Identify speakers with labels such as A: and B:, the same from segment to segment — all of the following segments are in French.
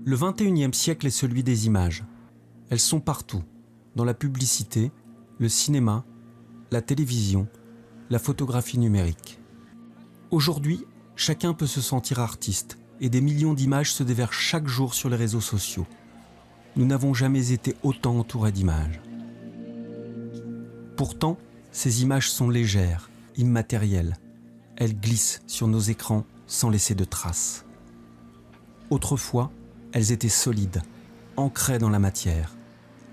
A: Le XXIe siècle est celui des images. Elles sont partout, dans la publicité, le cinéma, la télévision, la photographie numérique. Aujourd'hui, chacun peut se sentir artiste et des millions d'images se déversent chaque jour sur les réseaux sociaux. Nous n'avons jamais été autant entourés d'images. Pourtant, ces images sont légères, immatérielles. Elles glissent sur nos écrans sans laisser de traces. Autrefois, elles étaient solides, ancrées dans la matière.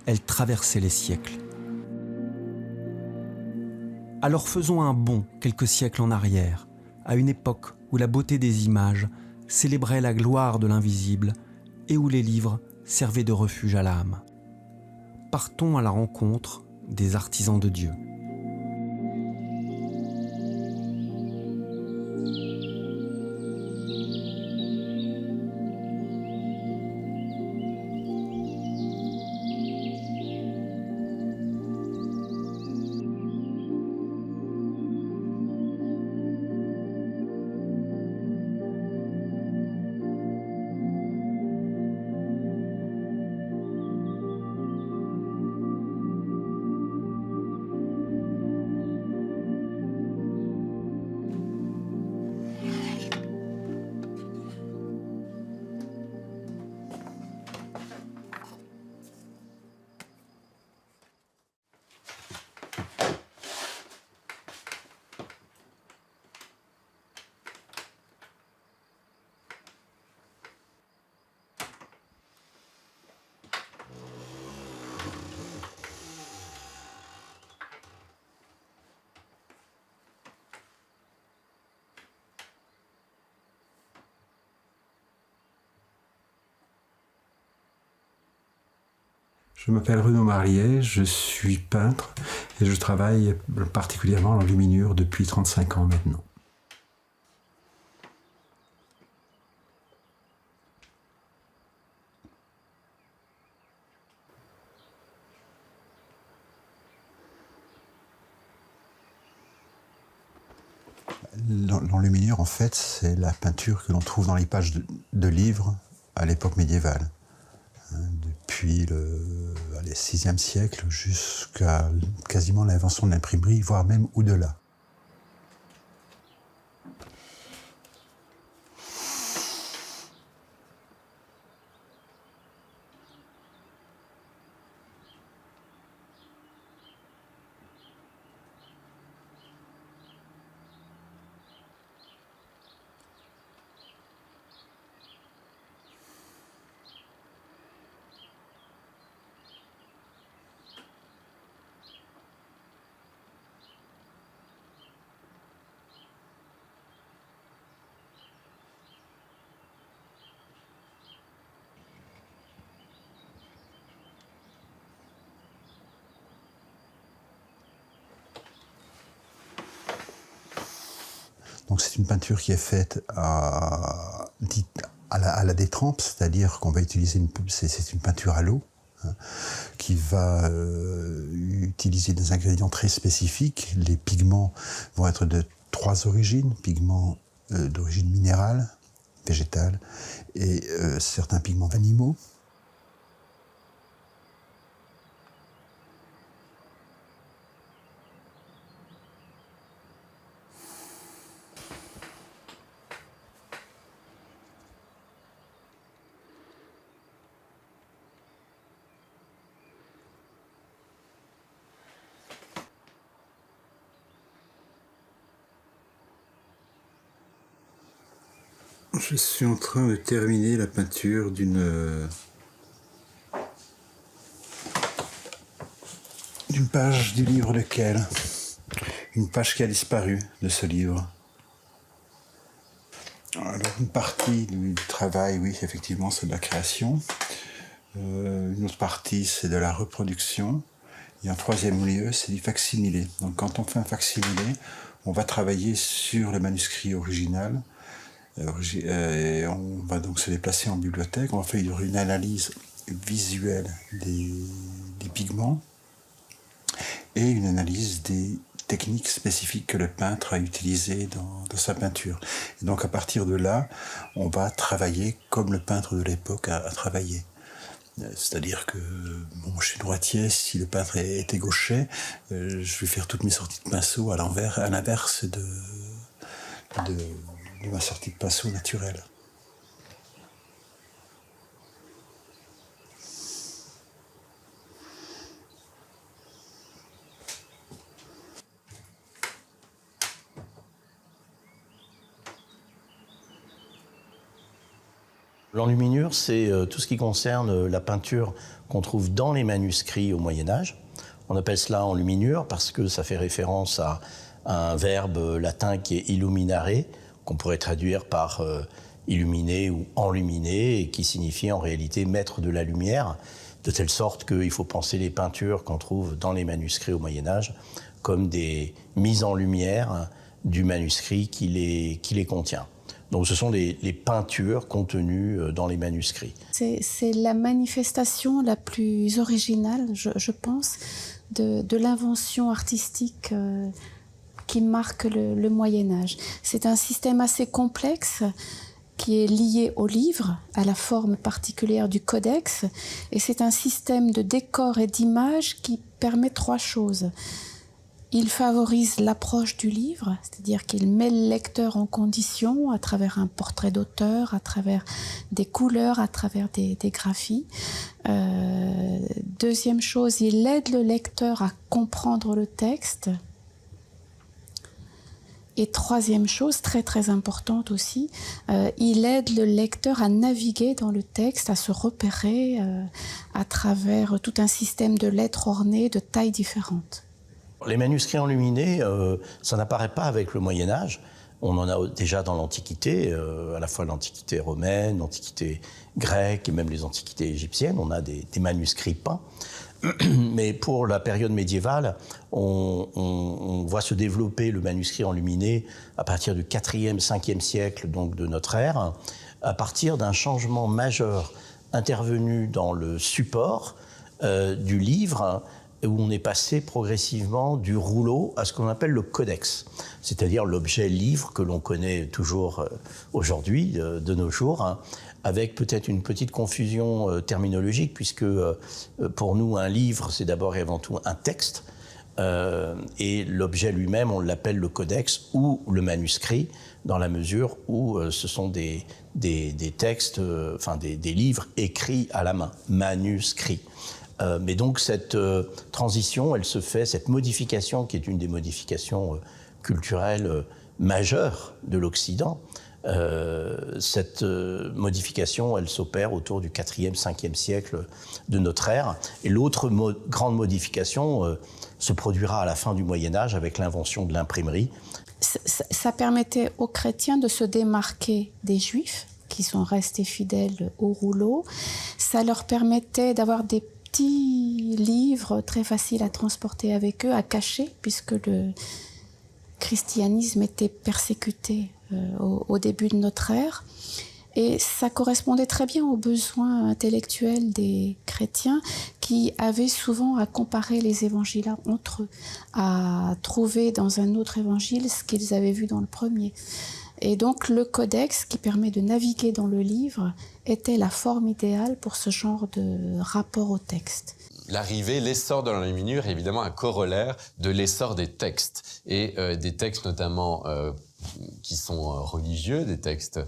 A: Elles traversaient les siècles. Alors faisons un bond quelques siècles en arrière, à une époque où la beauté des images célébrait la gloire de l'invisible et où les livres servaient de refuge à l'âme. Partons à la rencontre des artisans de Dieu.
B: Je m'appelle Renaud Marlier, je suis peintre et je travaille particulièrement en enluminure depuis 35 ans maintenant. L'enluminure, en fait, c'est la peinture que l'on trouve dans les pages de livres à l'époque médiévale. Depuis le VIe siècle jusqu'à quasiment l'invention de l'imprimerie, voire même au-delà. Donc c'est une peinture qui est faite à la détrempe, c'est-à-dire qu'on va utiliser c'est une peinture à l'eau, hein, qui va utiliser des ingrédients très spécifiques. Les pigments vont être de 3 origines, pigments d'origine minérale, végétale, et certains pigments animaux. Je suis en train de terminer la peinture d'une page du livre lequel, une page qui a disparu de ce livre. Alors une partie du travail, oui, effectivement, c'est de la création. Une autre partie, c'est de la reproduction. Et en troisième lieu, c'est du facsimilé. Donc quand on fait un facsimilé, on va travailler sur le manuscrit original. Et on va donc se déplacer en bibliothèque, on va faire une analyse visuelle des pigments et une analyse des techniques spécifiques que le peintre a utilisées dans sa peinture. Et donc à partir de là, on va travailler comme le peintre de l'époque a travaillé. C'est-à-dire que chez Droitier, si le peintre était gaucher, je vais faire toutes mes sorties de pinceau à l'inverse de ma sortie de pinceau naturelle.
C: L'enluminure, c'est tout ce qui concerne la peinture qu'on trouve dans les manuscrits au Moyen-Âge. On appelle cela enluminure parce que ça fait référence à un verbe latin qui est illuminare, qu'on pourrait traduire par illuminer ou enluminer, et qui signifie en réalité mettre de la lumière, de telle sorte qu'il faut penser les peintures qu'on trouve dans les manuscrits au Moyen-Âge comme des mises en lumière du manuscrit qui les contient. Donc ce sont les peintures contenues dans les manuscrits.
D: C'est la manifestation la plus originale, je pense, de l'invention artistique qui marque le Moyen-Âge. C'est un système assez complexe qui est lié au livre, à la forme particulière du codex, et c'est un système de décors et d'images qui permet trois choses. Il favorise l'approche du livre, c'est-à-dire qu'il met le lecteur en condition à travers un portrait d'auteur, à travers des couleurs, à travers des graphies. Deuxième chose, il aide le lecteur à comprendre le texte. Et troisième chose, très très importante aussi, il aide le lecteur à naviguer dans le texte, à se repérer à travers tout un système de lettres ornées de tailles différentes.
C: Les manuscrits enluminés, ça n'apparaît pas avec le Moyen-Âge. On en a déjà dans l'Antiquité, à la fois l'Antiquité romaine, l'Antiquité grecque et même les Antiquités égyptiennes. On a des manuscrits peints. Mais pour la période médiévale, on voit se développer le manuscrit enluminé à partir du 4e, 5e siècle donc de notre ère, à partir d'un changement majeur intervenu dans le support du livre, où on est passé progressivement du rouleau à ce qu'on appelle le codex, c'est-à-dire l'objet livre que l'on connaît toujours aujourd'hui, de nos jours, avec peut-être une petite confusion terminologique, puisque pour nous, un livre, c'est d'abord et avant tout un texte, et l'objet lui-même, on l'appelle le codex ou le manuscrit, dans la mesure où ce sont des textes, des livres écrits à la main, manuscrits. Mais donc cette transition, elle se fait, cette modification qui est une des modifications culturelles majeures de l'Occident, cette modification, elle s'opère autour du 4e, 5e siècle de notre ère. Et l'autre grande modification se produira à la fin du Moyen-Âge avec l'invention de l'imprimerie.
D: Ça permettait aux chrétiens de se démarquer des Juifs qui sont restés fidèles au rouleau. Ça leur permettait d'avoir des petits livres très faciles à transporter avec eux, à cacher, puisque le christianisme était persécuté au début de notre ère. Et ça correspondait très bien aux besoins intellectuels des chrétiens qui avaient souvent à comparer les évangiles entre eux, à trouver dans un autre évangile ce qu'ils avaient vu dans le premier. Et donc le codex, qui permet de naviguer dans le livre, était la forme idéale pour ce genre de rapport au texte.
E: L'arrivée, l'essor de l'enluminure est évidemment un corollaire de l'essor des textes, et des textes notamment qui sont religieux, des textes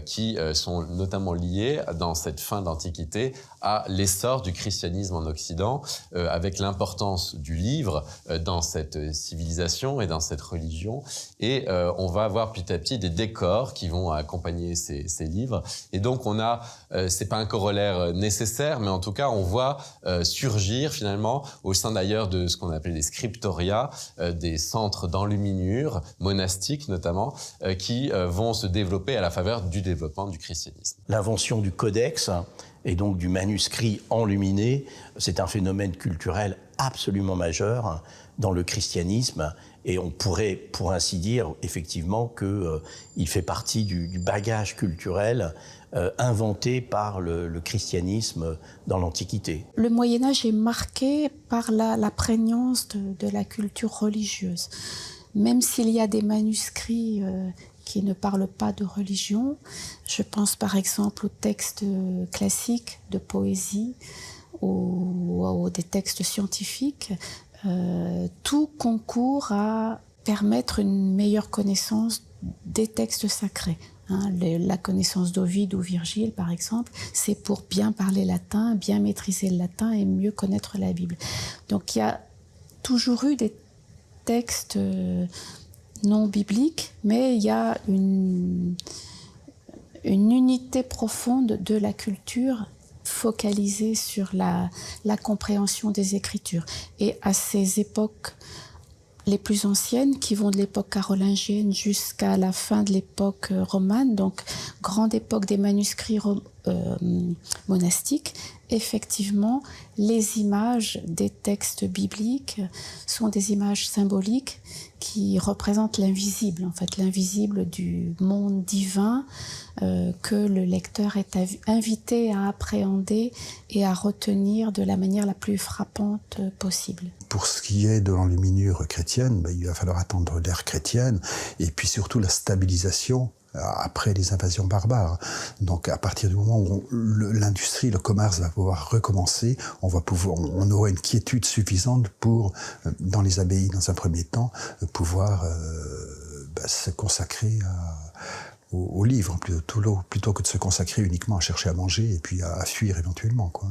E: qui sont notamment liés dans cette fin d'Antiquité à l'essor du christianisme en Occident, avec l'importance du livre dans cette civilisation et dans cette religion. Et on va avoir petit à petit des décors qui vont accompagner ces livres. Et donc on a, c'est pas un corollaire nécessaire, mais en tout cas on voit surgir finalement au sein d'ailleurs de ce qu'on appelle les scriptoria, des centres d'enluminure monastiques notamment, qui vont se développer à la faveur du développement du christianisme.
C: L'invention du codex et donc du manuscrit enluminé, c'est un phénomène culturel absolument majeur dans le christianisme. Et on pourrait, pour ainsi dire, effectivement, qu'il fait partie du bagage culturel inventé par le christianisme dans l'Antiquité.
D: Le Moyen-Âge est marqué par la prégnance de la culture religieuse. Même s'il y a des manuscrits qui ne parlent pas de religion, je pense par exemple aux textes classiques de poésie ou des textes scientifiques, tout concourt à permettre une meilleure connaissance des textes sacrés. La connaissance d'Ovide ou Virgile, par exemple, c'est pour bien parler latin, bien maîtriser le latin et mieux connaître la Bible. Donc il y a toujours eu des textes non bibliques, mais il y a une unité profonde de la culture focalisée sur la compréhension des Écritures. Et à ces époques les plus anciennes, qui vont de l'époque carolingienne jusqu'à la fin de l'époque romane, donc grande époque des manuscrits monastiques, effectivement, les images des textes bibliques sont des images symboliques qui représentent l'invisible, en fait, l'invisible du monde divin que le lecteur est invité à appréhender et à retenir de la manière la plus frappante possible.
B: Pour ce qui est de l'enluminure chrétienne, il va falloir attendre l'ère chrétienne et puis surtout la stabilisation après les invasions barbares. Donc à partir du moment où l'industrie, le commerce va pouvoir recommencer, on aura une quiétude suffisante pour, dans les abbayes dans un premier temps, pouvoir se consacrer au livre plutôt que de se consacrer uniquement à chercher à manger et puis à fuir éventuellement, quoi.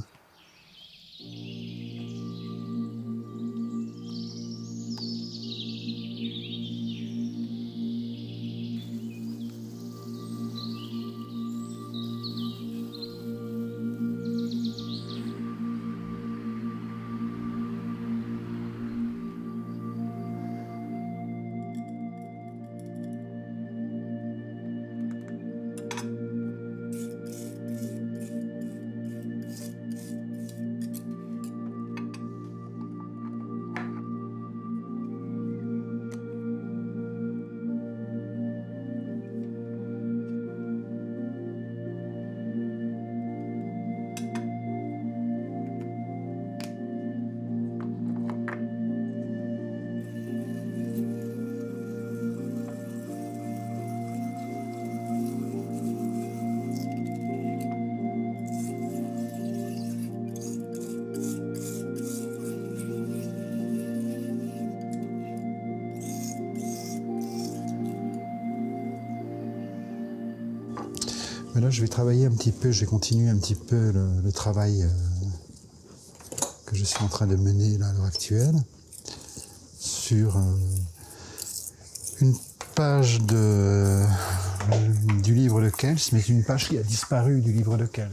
B: Mais là, je vais travailler un petit peu, je vais continuer un petit peu le travail que je suis en train de mener là, à l'heure actuelle sur une page du livre de Kels, mais une page qui a disparu du livre de Kels.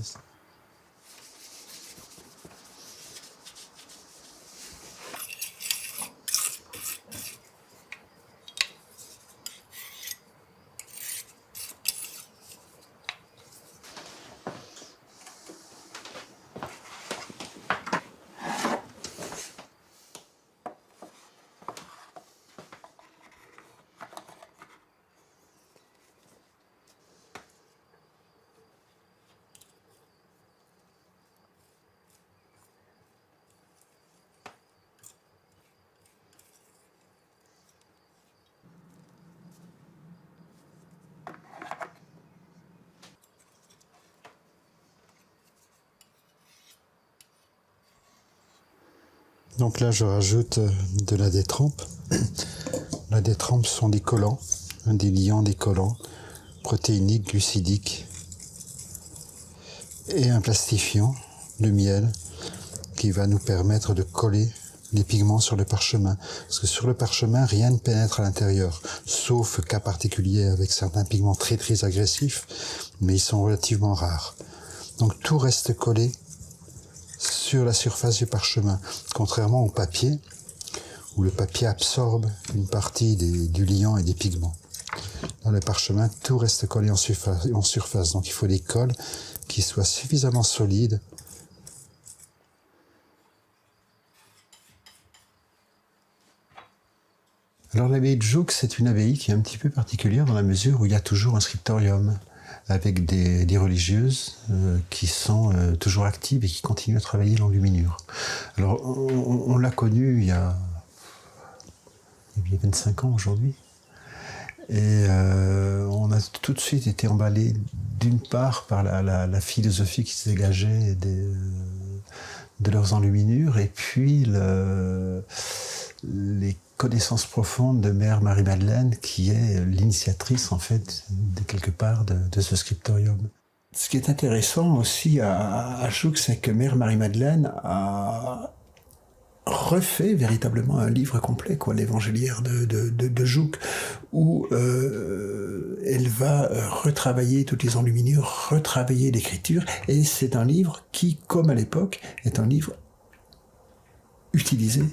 B: Donc là, je rajoute de la détrempe. La détrempe sont des collants, des liants, des collants protéiniques, glucidiques et un plastifiant, le miel, qui va nous permettre de coller les pigments sur le parchemin. Parce que sur le parchemin, rien ne pénètre à l'intérieur, sauf cas particuliers avec certains pigments très très agressifs, mais ils sont relativement rares. Donc tout reste collé sur la surface du parchemin, contrairement au papier, où le papier absorbe une partie du liant et des pigments. Dans le parchemin, tout reste collé en surface, donc il faut des colles qui soient suffisamment solides Alors l'abbaye de Jouques, c'est une abbaye qui est un petit peu particulière dans la mesure où il y a toujours un scriptorium avec des religieuses qui sont toujours actives et qui continuent à travailler l'enluminure. Alors on l'a connue il y a 25 ans aujourd'hui. Et on a tout de suite été emballé d'une part par la philosophie qui se dégageait de leurs enluminures et puis les connaissances profondes de Mère Marie-Madeleine qui est l'initiatrice en fait de quelque part de ce scriptorium. Ce qui est intéressant aussi à Jouques, c'est que Mère Marie-Madeleine a refait véritablement un livre complet, quoi, l'Évangéliaire de Jouques, où elle va retravailler toutes les enluminures, retravailler l'écriture, et c'est un livre qui, comme à l'époque, est un livre utilisé.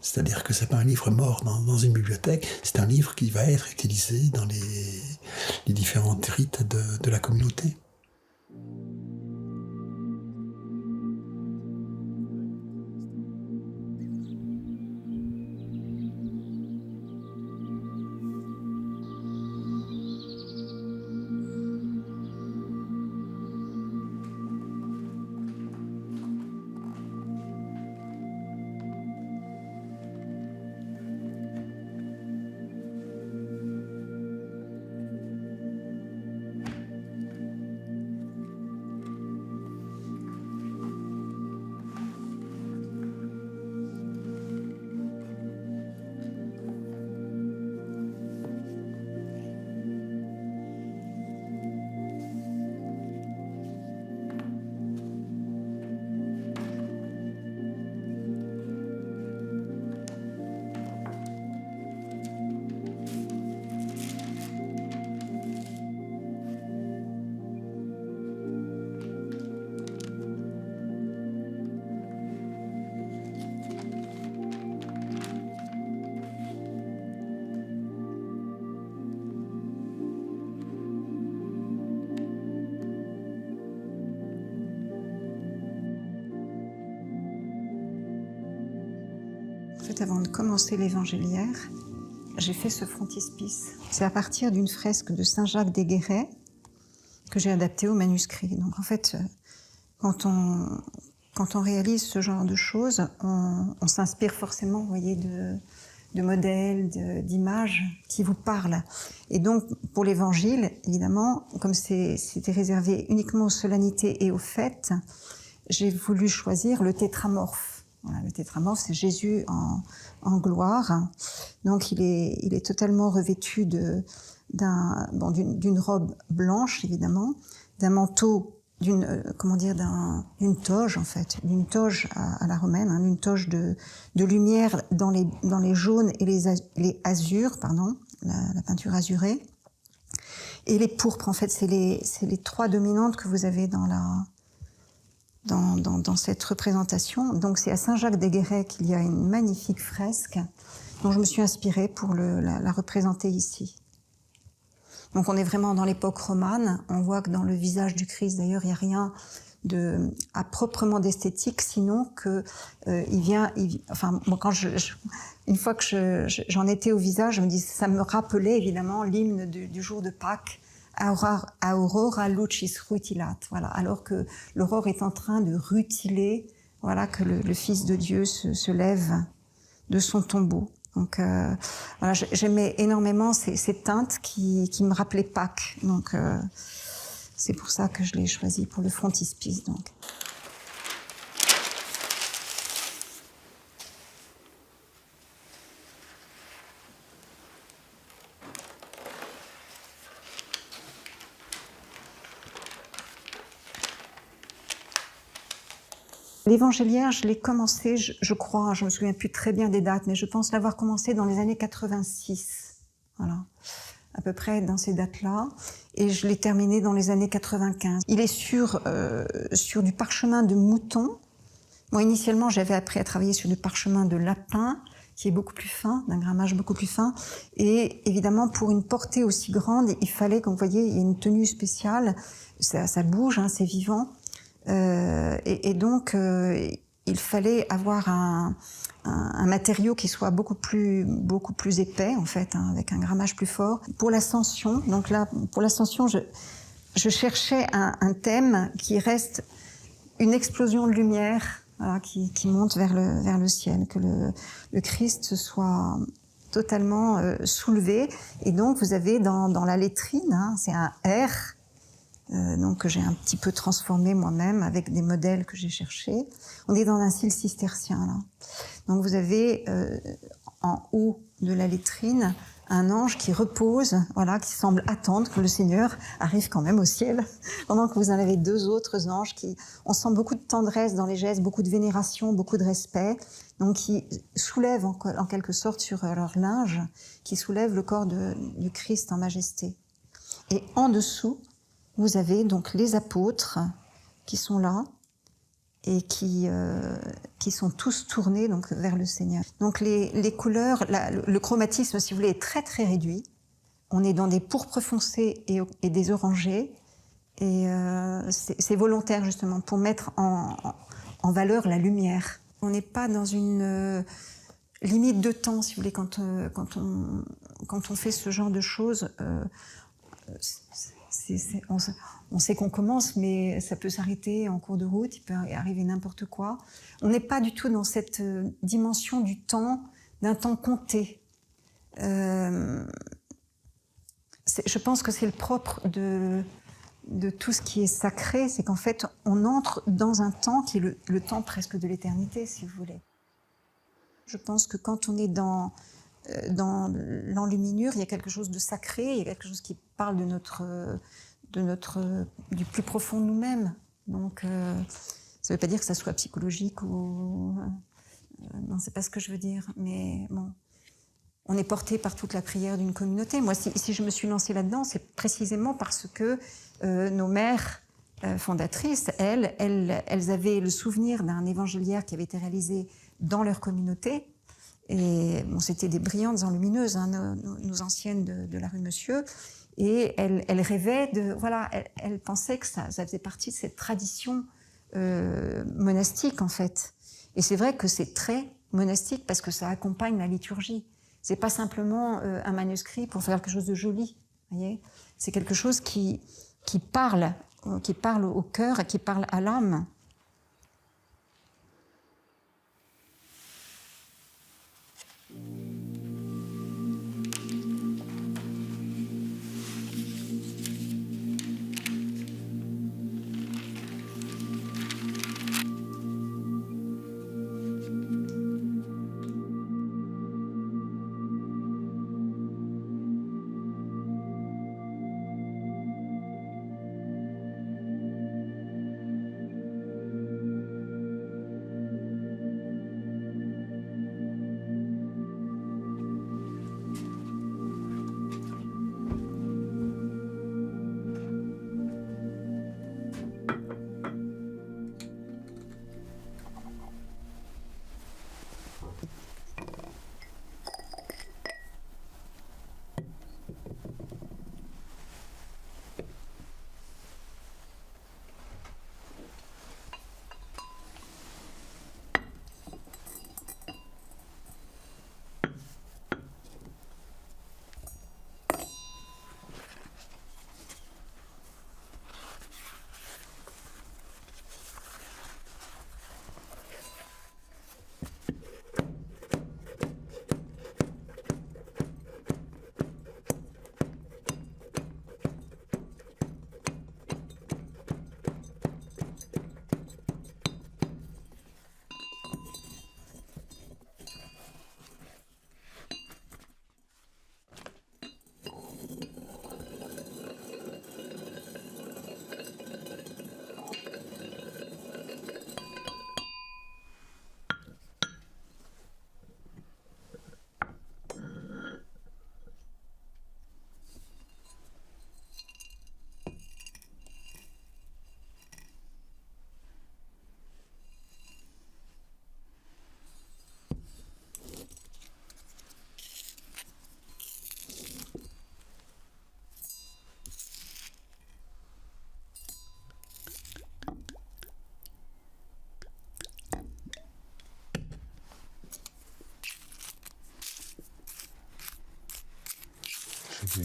B: C'est-à-dire que c'est pas un livre mort dans une bibliothèque, c'est un livre qui va être utilisé dans les différents rites de la communauté.
F: En fait, avant de commencer l'Évangéliaire, j'ai fait ce frontispice. C'est à partir d'une fresque de Saint-Jacques des Guérets que j'ai adaptée au manuscrit. Donc en fait, quand on réalise ce genre de choses, on s'inspire forcément, vous voyez, de modèles, d'images qui vous parlent. Et donc, pour l'Évangile, évidemment, comme c'était réservé uniquement aux solennités et aux fêtes, j'ai voulu choisir le tétramorphe. Voilà, le tétramorphe, c'est Jésus en gloire. Donc, il est totalement revêtu d'une robe blanche, évidemment, d'un manteau, d'une toge, en fait, d'une toge à la romaine, hein, d'une toge de lumière dans les jaunes et les azurs, la peinture azurée. Et les pourpres, en fait, c'est les trois dominantes que vous avez dans cette représentation. Donc c'est à Saint-Jacques-des-Guérets qu'il y a une magnifique fresque dont je me suis inspirée pour la représenter ici. Donc on est vraiment dans l'époque romane. On voit que dans le visage du Christ, d'ailleurs, il n'y a rien à proprement d'esthétique, sinon que moi, une fois que j'en étais au visage, je me dis, ça me rappelait évidemment l'hymne du jour de Pâques, Aurora lucis rutilat, voilà, alors que l'aurore est en train de rutiler, voilà, que le Fils de Dieu se lève de son tombeau. Donc voilà, j'aimais énormément ces teintes qui me rappelaient Pâques. Donc c'est pour ça que je l'ai choisi pour le frontispice. Donc. L'Évangéliaire, je l'ai commencé, je crois, je me souviens plus très bien des dates, mais je pense l'avoir commencé dans les années 86. Voilà, à peu près dans ces dates-là. Et je l'ai terminé dans les années 95. Il est sur du parchemin de mouton. Moi, initialement, j'avais appris à travailler sur du parchemin de lapin, qui est beaucoup plus fin, d'un grammage beaucoup plus fin. Et évidemment, pour une portée aussi grande, il fallait, comme vous voyez, il y a une tenue spéciale. Ça bouge, hein, c'est vivant. Et donc, il fallait avoir un matériau qui soit beaucoup plus épais, en fait, hein, avec un grammage plus fort. Pour l'ascension, donc là, pour l'ascension, je cherchais un thème qui reste une explosion de lumière, voilà, qui monte vers le ciel, que le Christ soit totalement soulevé. Et donc, vous avez dans la lettrine, hein, c'est un R, donc que j'ai un petit peu transformé moi-même avec des modèles que j'ai cherchés. On est dans un style cistercien, là. Donc, vous avez en haut de la lettrine un ange qui repose, voilà, qui semble attendre que le Seigneur arrive quand même au ciel, pendant que vous en avez deux autres anges on sent beaucoup de tendresse dans les gestes, beaucoup de vénération, beaucoup de respect, donc qui soulèvent en quelque sorte sur leur linge, qui soulèvent le corps du Christ en majesté. Et en dessous, vous avez donc les apôtres qui sont là, et qui sont tous tournés donc vers le Seigneur. Donc les couleurs, le chromatisme, si vous voulez, est très très réduit. On est dans des pourpres foncés et des orangés, et c'est volontaire justement pour mettre en valeur la lumière. On n'est pas dans une limite de temps, si vous voulez, quand on fait ce genre de choses. On sait qu'on commence, mais ça peut s'arrêter en cours de route, il peut arriver n'importe quoi. On n'est pas du tout dans cette dimension du temps, d'un temps compté. Je pense que c'est le propre de tout ce qui est sacré, c'est qu'en fait, on entre dans un temps qui est le temps presque de l'éternité, si vous voulez. Je pense que quand on est dans l'enluminure, il y a quelque chose de sacré, il y a quelque chose qui parle du plus profond de nous-mêmes. Donc, ça ne veut pas dire que ça soit psychologique ou... non, c'est pas ce que je veux dire. Mais bon, on est porté par toute la prière d'une communauté. Moi, si je me suis lancée là-dedans, c'est précisément parce que nos mères fondatrices, elles avaient le souvenir d'un évangéliaire qui avait été réalisé dans leur communauté. Et bon, c'était des brillantes enlumineuses, hein, nos anciennes de la rue Monsieur. Et elles rêvaient voilà, elles pensaient que ça faisait partie de cette tradition monastique, en fait. Et c'est vrai que c'est très monastique parce que ça accompagne la liturgie. C'est pas simplement un manuscrit pour faire quelque chose de joli, voyez. C'est quelque chose qui parle au cœur et qui parle à l'âme.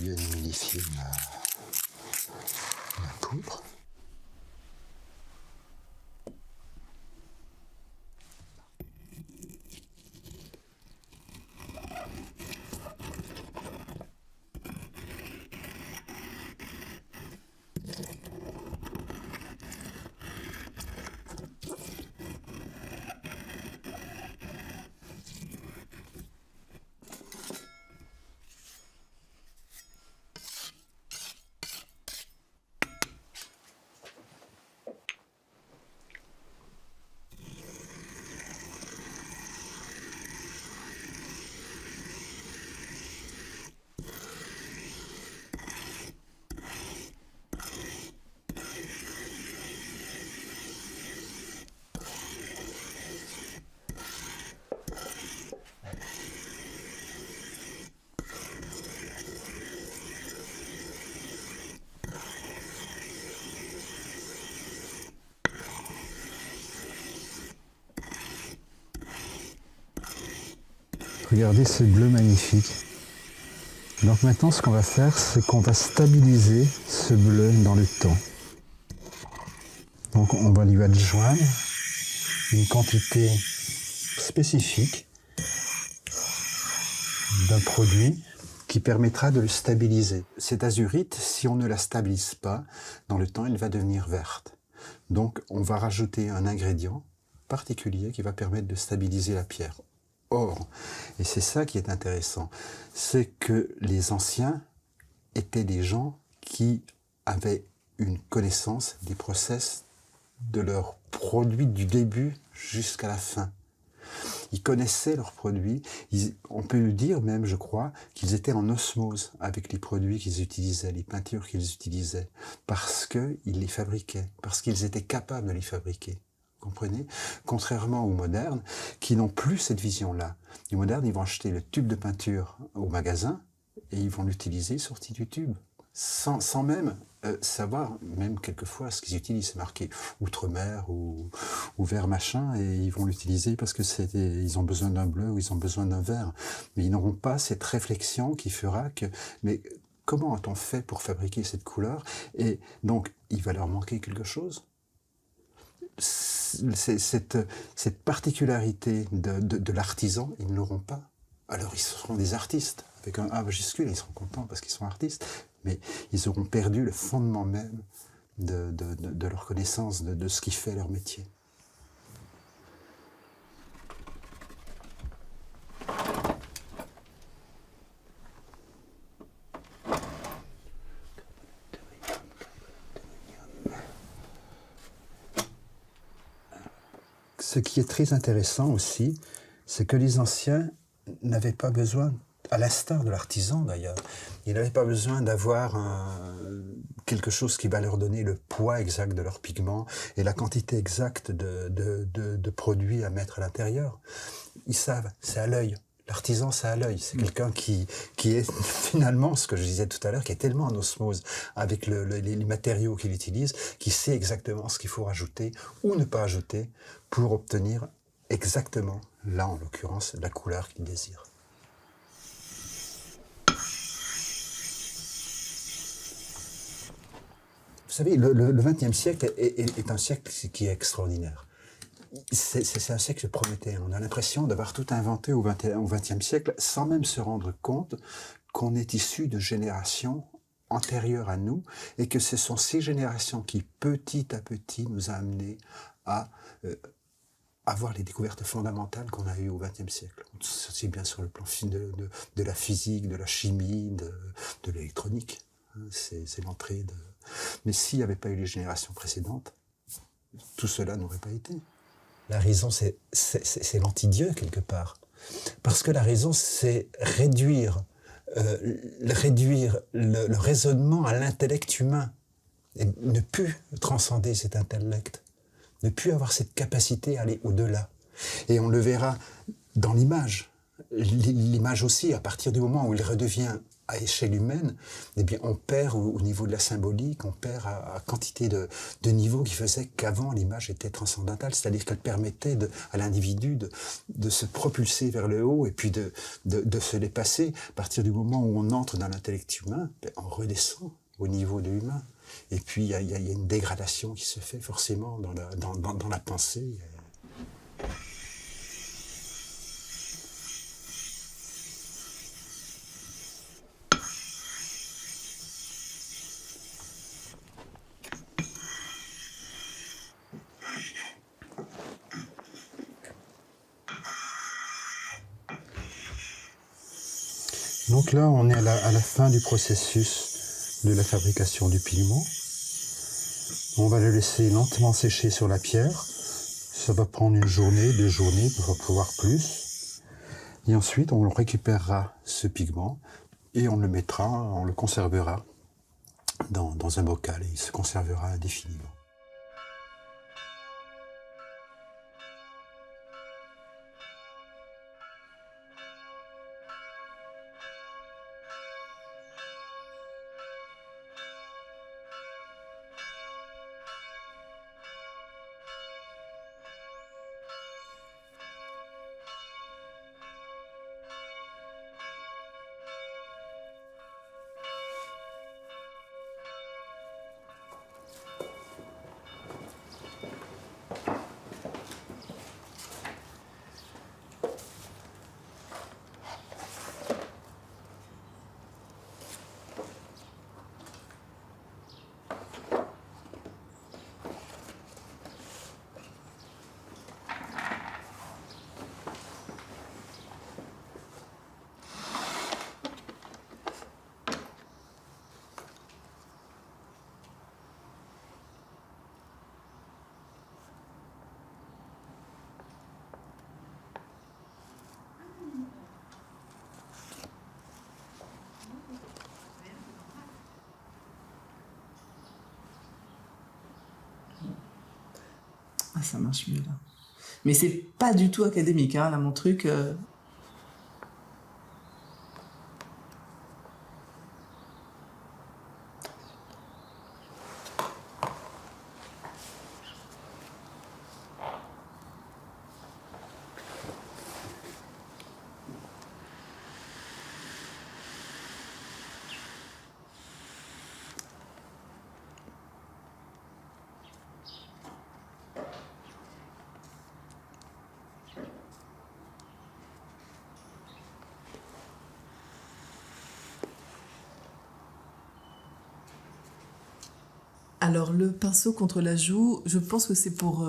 B: bien humidifier la poudre. Regardez ce bleu magnifique. Donc maintenant, ce qu'on va faire, c'est qu'on va stabiliser ce bleu dans le temps. Donc on va lui adjoindre une quantité spécifique d'un produit qui permettra de le stabiliser. Cette azurite, si on ne la stabilise pas, dans le temps, elle va devenir verte. Donc on va rajouter un ingrédient particulier qui va permettre de stabiliser la pierre. Or, et c'est ça qui est intéressant, c'est que les anciens étaient des gens qui avaient une connaissance des process de leurs produits du début jusqu'à la fin. Ils connaissaient leurs produits, on peut dire même, je crois, qu'ils étaient en osmose avec les produits qu'ils utilisaient, les peintures qu'ils utilisaient, parce qu'ils les fabriquaient, parce qu'ils étaient capables de les fabriquer. Comprenez? Contrairement aux modernes, qui n'ont plus cette vision-là. Les modernes, ils vont acheter le tube de peinture au magasin et ils vont l'utiliser sorti du tube, sans même savoir, même quelquefois, ce qu'ils utilisent. C'est marqué Outre-mer ou vert machin, et ils vont l'utiliser parce que ils ont besoin d'un bleu ou ils ont besoin d'un vert. Mais ils n'auront pas cette réflexion qui fera que... Mais comment a-t-on fait pour fabriquer cette couleur? Et donc, il va leur manquer quelque chose. Cette particularité de l'artisan, ils ne l'auront pas. Alors ils seront des artistes, avec un A majuscule, ils seront contents parce qu'ils sont artistes, mais ils auront perdu le fondement même de leur connaissance, de ce qui fait leur métier. Ce qui est très intéressant aussi, c'est que les anciens n'avaient pas besoin, à l'instar de l'artisan d'ailleurs, ils n'avaient pas besoin d'avoir quelque chose qui va leur donner le poids exact de leurs pigments et la quantité exacte de produits à mettre à l'intérieur. Ils savent, c'est à l'œil. L'artisan, c'est à l'œil. C'est quelqu'un qui est finalement, ce que je disais tout à l'heure, qui est tellement en osmose avec les matériaux qu'il utilise, qui sait exactement ce qu'il faut rajouter ou ne pas ajouter pour obtenir exactement, là en l'occurrence, la couleur qu'il désire. Vous savez, le XXe siècle est un siècle qui est extraordinaire. C'est un siècle prométhéen. On a l'impression d'avoir tout inventé au XXe siècle sans même se rendre compte qu'on est issu de générations antérieures à nous et que ce sont ces générations qui, petit à petit, nous a amenés à avoir les découvertes fondamentales qu'on a eues au XXe siècle. C'est bien sur le plan de la physique, de la chimie, de l'électronique. C'est l'entrée de... Mais s'il n'y avait pas eu les générations précédentes, tout cela n'aurait pas été. La raison, c'est l'anti-Dieu, quelque part. Parce que la raison, c'est réduire le raisonnement à l'intellect humain. Et ne plus transcender cet intellect. Ne plus avoir cette capacité à aller au-delà. Et on le verra dans l'image. L'image aussi, à partir du moment où il redevient à échelle humaine, eh bien, on perd au niveau de la symbolique, on perd à quantité de niveaux qui faisaient qu'avant l'image était transcendantale, c'est-à-dire qu'elle permettait à l'individu de se propulser vers le haut et puis de se dépasser. À partir du moment où on entre dans l'intellect humain, on redescend au niveau de l'humain. Et puis il y a une dégradation qui se fait forcément dans la pensée. Donc là, on est à la fin du processus de la fabrication du pigment. On va le laisser lentement sécher sur la pierre. Ça va prendre 1 journée, 2 journées, voire plus. Et ensuite, on récupérera ce pigment et on le conservera dans un bocal et il se conservera indéfiniment.
G: Ah, ça marche mieux là. Mais c'est pas du tout académique, hein, là, mon truc. Alors, le pinceau contre la joue, je pense que c'est pour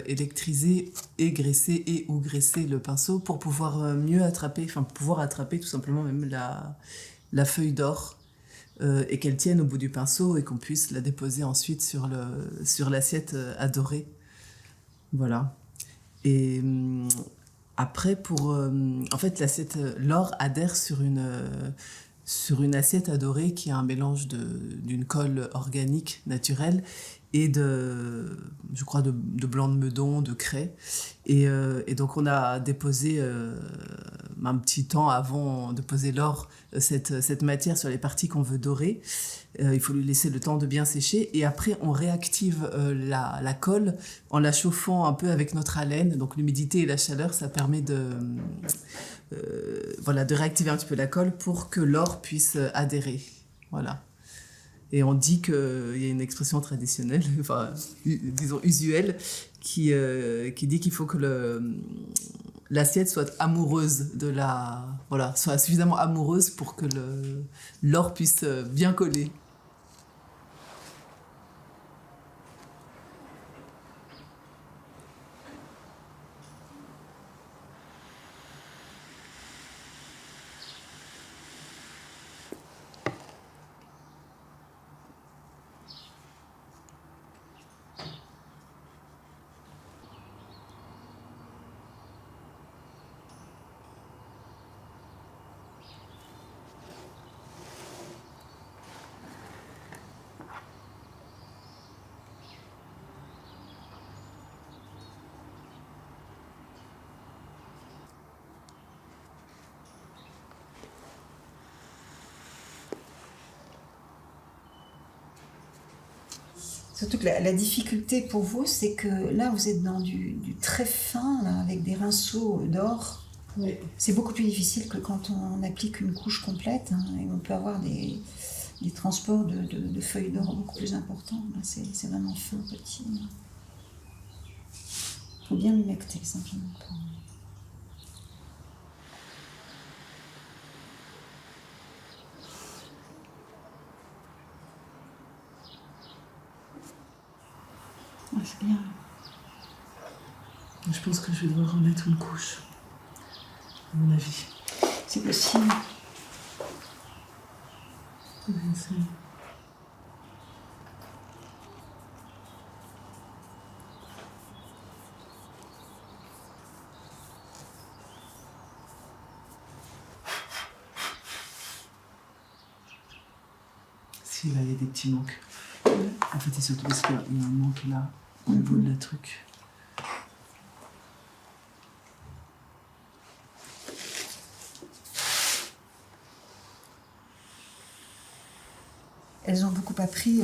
G: électriser et graisser et ou graisser le pinceau pour pouvoir mieux attraper, enfin pouvoir attraper tout simplement même la feuille d'or et qu'elle tienne au bout du pinceau et qu'on puisse la déposer ensuite sur l'assiette adorée. Voilà. Et après, en fait, l'or adhère sur une assiette adorée qui a un mélange d'une colle organique naturelle et je crois, de blanc de meudon, de craie. Et donc, on a déposé, un petit temps avant de poser l'or, cette matière sur les parties qu'on veut dorer. Il faut lui laisser le temps de bien sécher. Et après, on réactive la colle en la chauffant un peu avec notre haleine. Donc, l'humidité et la chaleur, ça permet de réactiver un petit peu la colle pour que l'or puisse adhérer. Voilà. Et on dit qu'il y a une expression traditionnelle, enfin, disons usuelle, qui dit qu'il faut que l'assiette soit amoureuse soit suffisamment amoureuse pour que l'or puisse bien coller.
F: Surtout que la difficulté pour vous, c'est que là, vous êtes dans du très fin, là, avec des rinceaux d'or.
G: Oui.
F: C'est beaucoup plus difficile que quand on applique une couche complète, hein, et on peut avoir des transports de feuilles d'or beaucoup plus importants. Là, c'est vraiment fin, petit. Il faut bien humecter, simplement. Ah, c'est bien.
G: Je pense que je vais devoir remettre une couche, à mon avis.
F: C'est possible.
G: Je vais essayer. Si, là, il y a des petits manques. En fait, c'est surtout parce qu'il y a un manque là, au niveau de la truc.
F: Elles ont beaucoup appris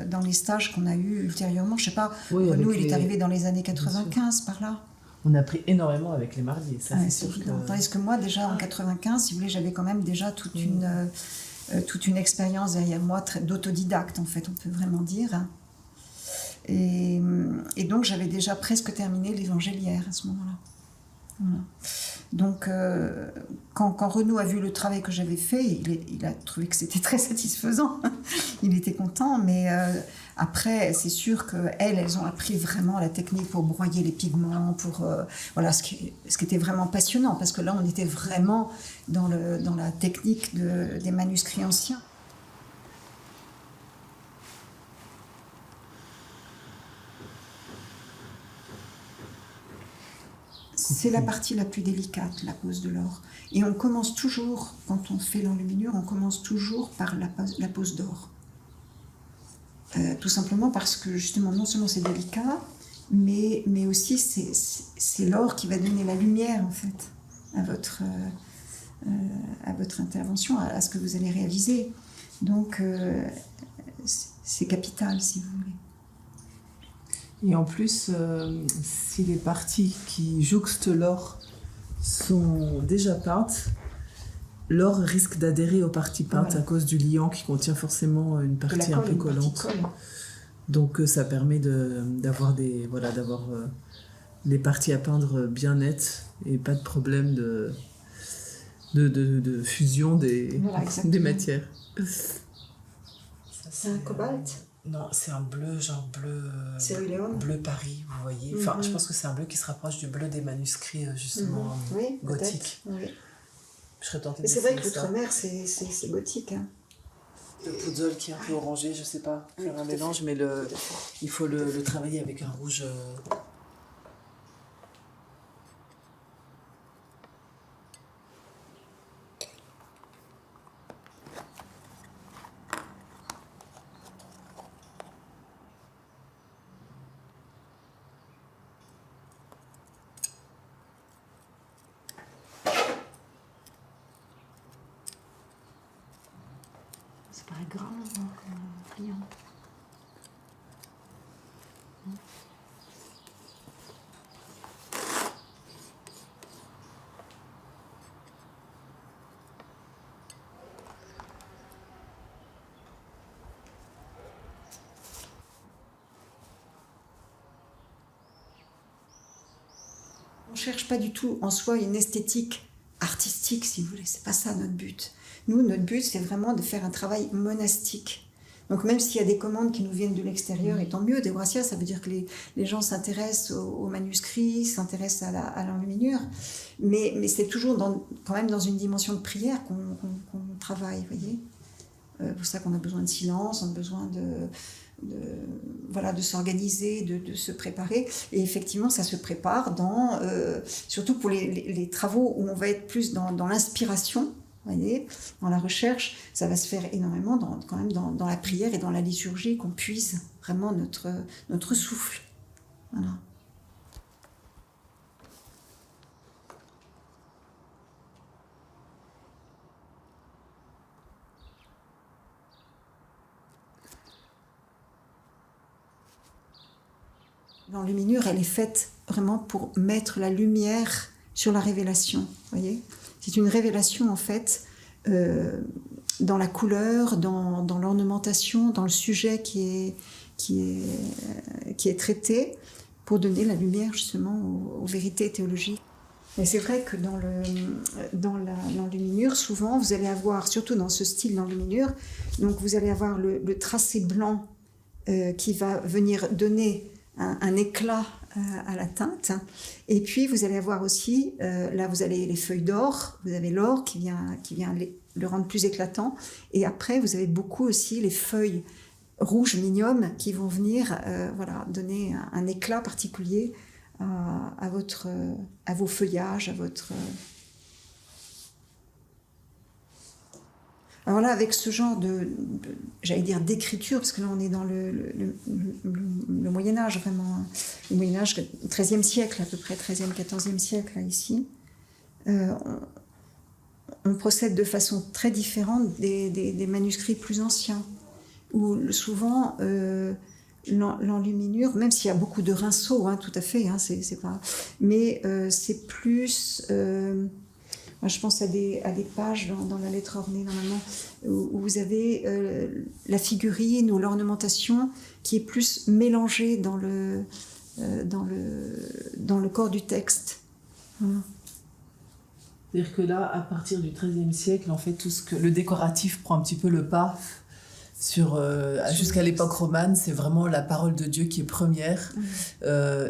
F: dans les stages qu'on a eus ultérieurement. Je sais pas,
G: Oui,
F: Renaud,
G: avec
F: il est
G: les-
F: arrivé dans les années 95, par là.
G: On a appris énormément avec les mariés, ça
F: Ouais,
G: c'est sûr
F: évident.
G: que...
F: Tandis que moi, déjà en 95, si vous voulez, j'avais quand même déjà toute une expérience derrière moi, d'autodidacte, en fait, on peut vraiment dire. Et donc, j'avais déjà presque terminé l'Évangéliaire à ce moment-là. Voilà. Donc, quand Renaud a vu le travail que j'avais fait, il a trouvé que c'était très satisfaisant. Il était content, mais après, c'est sûr qu'elles ont appris vraiment la technique pour broyer les pigments, pour voilà, ce qui était vraiment passionnant, parce que là, on était vraiment dans la technique des manuscrits anciens. C'est la partie la plus délicate, la pose de l'or. Et on commence toujours, quand on fait l'enluminure, on commence toujours par la pose d'or. Tout simplement parce que, justement, non seulement c'est délicat, mais aussi c'est l'or qui va donner la lumière, en fait, à votre intervention, à ce que vous allez réaliser. Donc, c'est capital, si vous voulez.
G: Et en plus, si les parties qui jouxtent l'or sont déjà peintes, l'or risque d'adhérer aux parties peintes à cause du liant qui contient forcément une partie un peu collante. Donc ça permet d'avoir des parties à peindre bien nettes et pas de problème de fusion des matières.
F: C'est un cobalt?
G: Non, c'est un bleu, genre
F: Céruléum?
G: bleu Paris, vous voyez. Enfin, je pense que c'est un bleu qui se rapproche du bleu des manuscrits, justement,
F: Oui,
G: gothiques.
F: oui.
G: Je serais tentée
F: Mais c'est vrai que
G: d'essayer ça.
F: l'outre-mer, c'est gothique. Hein.
G: Le podzol qui est un peu orangé, je sais pas, faire un mélange, mais il faut le travailler avec un rouge.
F: Ça paraît grand, hein, comme brillant. On ne cherche pas du tout en soi une esthétique artistique, si vous voulez. C'est pas ça notre but. Nous, notre but, c'est vraiment de faire un travail monastique. Donc même s'il y a des commandes qui nous viennent de l'extérieur, et tant mieux, des Gracia, ça veut dire que les gens s'intéressent aux manuscrits, s'intéressent à l'enluminure, mais c'est toujours quand même dans une dimension de prière qu'on travaille, vous voyez. Pour ça qu'on a besoin de silence, on a besoin de s'organiser, de se préparer. Et effectivement, ça se prépare surtout pour les travaux où on va être plus dans l'inspiration, vous voyez, dans la recherche, ça va se faire énormément quand même dans la prière et dans la liturgie, qu'on puise vraiment notre souffle. Voilà. L'enluminure, elle est faite vraiment pour mettre la lumière sur la révélation, voyez. C'est une révélation, en fait, dans la couleur, dans l'ornementation, dans le sujet qui est traité, pour donner la lumière, justement, aux vérités théologiques. Mais c'est vrai que dans l'enluminure, souvent, vous allez avoir, surtout dans ce style d'enluminure, donc vous allez avoir le tracé blanc qui va venir donner un éclat à la teinte. Et puis, vous allez avoir aussi, là, vous avez les feuilles d'or, vous avez l'or qui vient le rendre plus éclatant. Et après, vous avez beaucoup aussi les feuilles rouges minium qui vont venir donner un éclat particulier à vos feuillages, à votre... Alors là, avec ce genre j'allais dire d'écriture, parce que là on est dans le Moyen-Âge vraiment, le Moyen-Âge, 13e siècle à peu près, 13e, 14e siècle là, ici, on procède de façon très différente des manuscrits plus anciens, où souvent l'enluminure, même s'il y a beaucoup de rinceaux, hein, tout à fait, hein, c'est pas, mais c'est plus... moi, je pense à des pages dans la lettre ornée, normalement, où vous avez la figurine ou l'ornementation qui est plus mélangée dans le corps du texte. Voilà.
G: C'est-à-dire que là, à partir du XIIIe siècle, en fait, tout ce que le décoratif prend un petit peu le pas jusqu'à l'époque romane, c'est vraiment la parole de Dieu qui est première.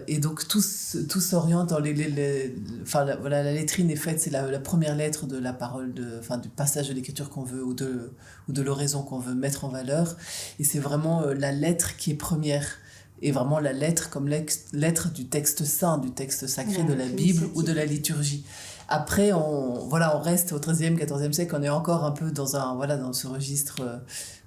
G: Et donc tout s'oriente dans la lettrine est faite, c'est la première lettre de la parole du passage de l'écriture qu'on veut ou de l'oraison qu'on veut mettre en valeur. Et c'est vraiment la lettre qui est première. Et vraiment la lettre comme lettre du texte saint, du texte sacré de la Bible ou de la liturgie. Après, on reste au XIIIe, XIVe siècle, on est encore un peu dans ce registre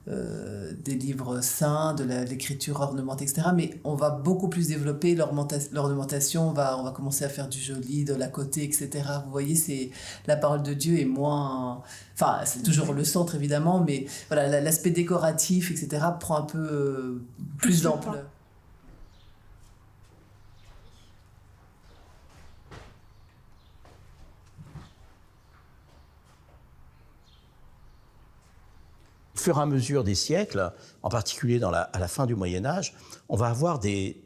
G: des livres saints, de l'écriture ornementée, etc. Mais on va beaucoup plus développer l'ornementation, on va commencer à faire du joli, de la côté, etc. Vous voyez, la parole de Dieu est moins... Enfin, c'est toujours le centre, évidemment, mais voilà, l'aspect décoratif, etc. prend un peu plus d'ampleur.
C: Au fur et à mesure des siècles, en particulier à la fin du Moyen-Âge, on va avoir des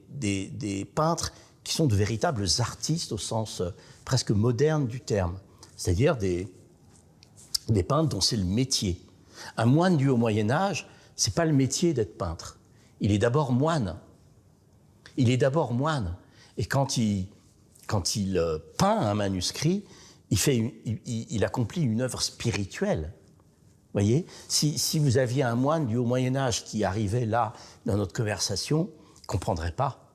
C: peintres qui sont de véritables artistes au sens presque moderne du terme, c'est-à-dire des peintres dont c'est le métier. Un moine du Haut Moyen-Âge, c'est pas le métier d'être peintre. Il est d'abord moine. Et quand il peint un manuscrit, il accomplit une œuvre spirituelle. Voyez, si vous aviez un moine du Haut Moyen-Âge qui arrivait là dans notre conversation, il ne comprendrait pas.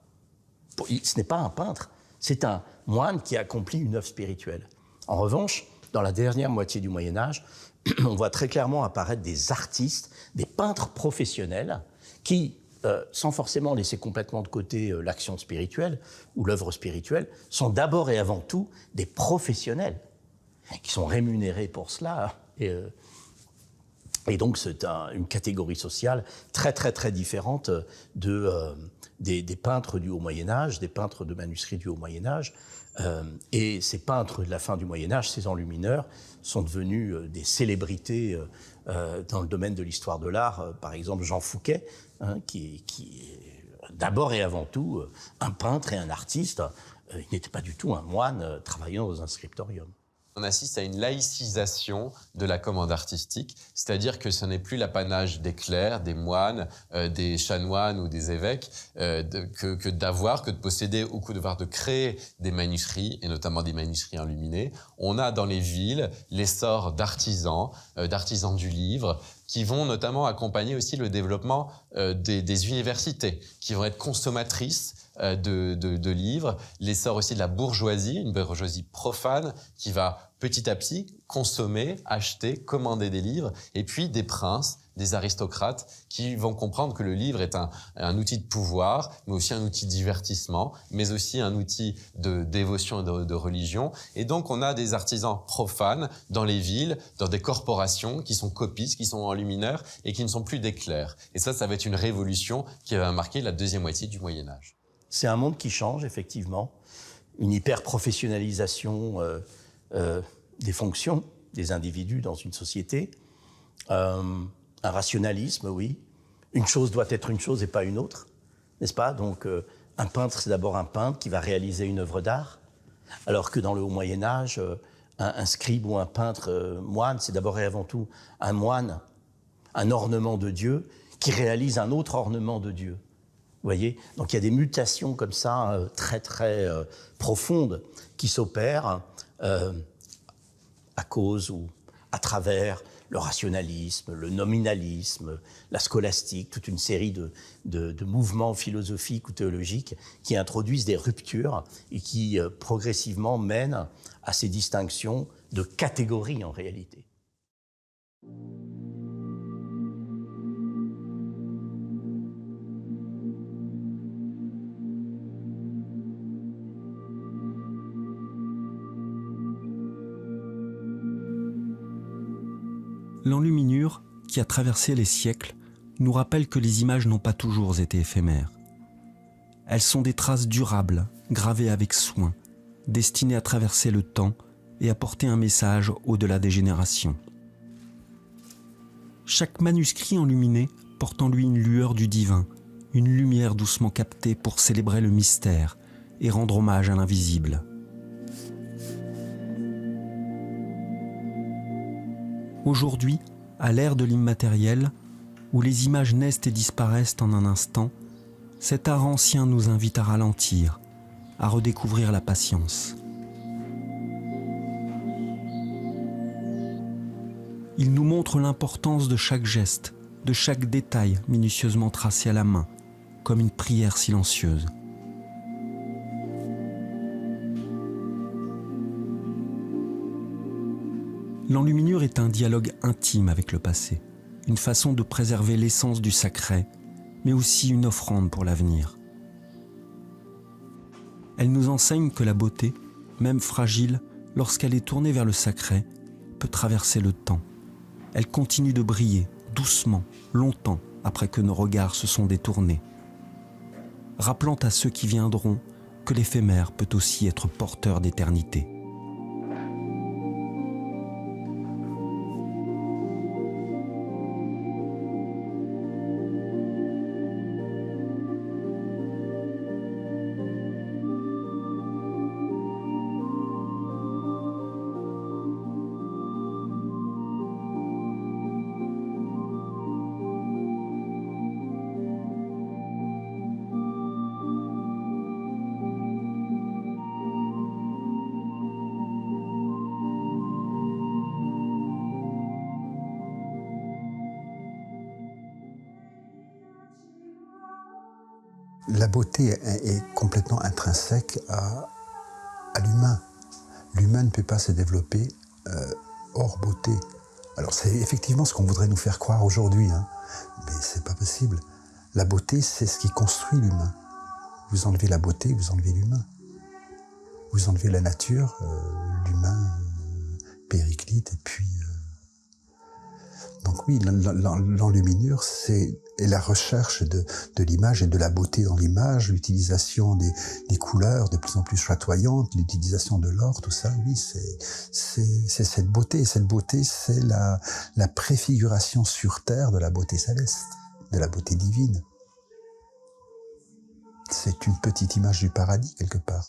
C: Ce n'est pas un peintre, c'est un moine qui accomplit une œuvre spirituelle. En revanche, dans la dernière moitié du Moyen-Âge, on voit très clairement apparaître des artistes, des peintres professionnels qui, sans forcément laisser complètement de côté l'action spirituelle ou l'œuvre spirituelle, sont d'abord et avant tout des professionnels qui sont rémunérés pour cela. Et donc, c'est une catégorie sociale très, très, très différente des peintres du Haut Moyen-Âge, des peintres de manuscrits du Haut Moyen-Âge. Et ces peintres de la fin du Moyen-Âge, ces enlumineurs, sont devenus des célébrités dans le domaine de l'histoire de l'art. Par exemple, Jean Fouquet, qui est d'abord et avant tout un peintre et un artiste. Il n'était pas du tout un moine travaillant dans un scriptorium.
E: On assiste à une laïcisation de la commande artistique, c'est-à-dire que ce n'est plus l'apanage des clercs, des moines, des chanoines ou des évêques, que de posséder ou de créer des manuscrits, et notamment des manuscrits enluminés. On a dans les villes l'essor d'artisans du livre, qui vont notamment accompagner aussi le développement des universités, qui vont être consommatrices de livres, l'essor aussi de la bourgeoisie, une bourgeoisie profane qui va petit à petit consommer, acheter, commander des livres, et puis des princes, des aristocrates qui vont comprendre que le livre est un outil de pouvoir, mais aussi un outil de divertissement, mais aussi un outil de dévotion et de religion. Et donc on a des artisans profanes dans les villes, dans des corporations qui sont copistes, qui sont enlumineurs et qui ne sont plus des clercs. Et ça va être une révolution qui va marquer la deuxième moitié du Moyen-Âge.
C: C'est un monde qui change, effectivement. Une hyper-professionnalisation des fonctions des individus dans une société. Un rationalisme, oui. Une chose doit être une chose et pas une autre, n'est-ce pas? Donc, un peintre, c'est d'abord un peintre qui va réaliser une œuvre d'art, alors que dans le haut Moyen-Âge, un scribe ou un peintre moine, c'est d'abord et avant tout un moine, un ornement de Dieu, qui réalise un autre ornement de Dieu. Vous voyez? Donc il y a des mutations comme ça, très très profondes, qui s'opèrent à cause ou à travers le rationalisme, le nominalisme, la scolastique, toute une série de mouvements philosophiques ou théologiques qui introduisent des ruptures et qui progressivement mènent à ces distinctions de catégories en réalité.
A: L'enluminure, qui a traversé les siècles, nous rappelle que les images n'ont pas toujours été éphémères. Elles sont des traces durables, gravées avec soin, destinées à traverser le temps et à porter un message au-delà des générations. Chaque manuscrit enluminé porte en lui une lueur du divin, une lumière doucement captée pour célébrer le mystère et rendre hommage à l'invisible. Aujourd'hui, à l'ère de l'immatériel, où les images naissent et disparaissent en un instant, cet art ancien nous invite à ralentir, à redécouvrir la patience. Il nous montre l'importance de chaque geste, de chaque détail minutieusement tracé à la main, comme une prière silencieuse. L'enluminure est un dialogue intime avec le passé, une façon de préserver l'essence du sacré, mais aussi une offrande pour l'avenir. Elle nous enseigne que la beauté, même fragile, lorsqu'elle est tournée vers le sacré, peut traverser le temps. Elle continue de briller, doucement, longtemps, après que nos regards se sont détournés. Rappelant à ceux qui viendront que l'éphémère peut aussi être porteur d'éternité.
B: La beauté est complètement intrinsèque à l'humain. L'humain ne peut pas se développer hors beauté. Alors c'est effectivement ce qu'on voudrait nous faire croire aujourd'hui, hein, mais c'est pas possible. La beauté, c'est ce qui construit l'humain. Vous enlevez la beauté, vous enlevez l'humain. Vous enlevez la nature, l'humain périclite, et puis... Donc oui, l'enluminure, c'est la recherche de l'image et de la beauté dans l'image, l'utilisation des couleurs de plus en plus chatoyantes, l'utilisation de l'or, tout ça, oui, c'est cette beauté. Cette beauté, c'est la préfiguration sur terre de la beauté céleste, de la beauté divine. C'est une petite image du paradis, quelque part.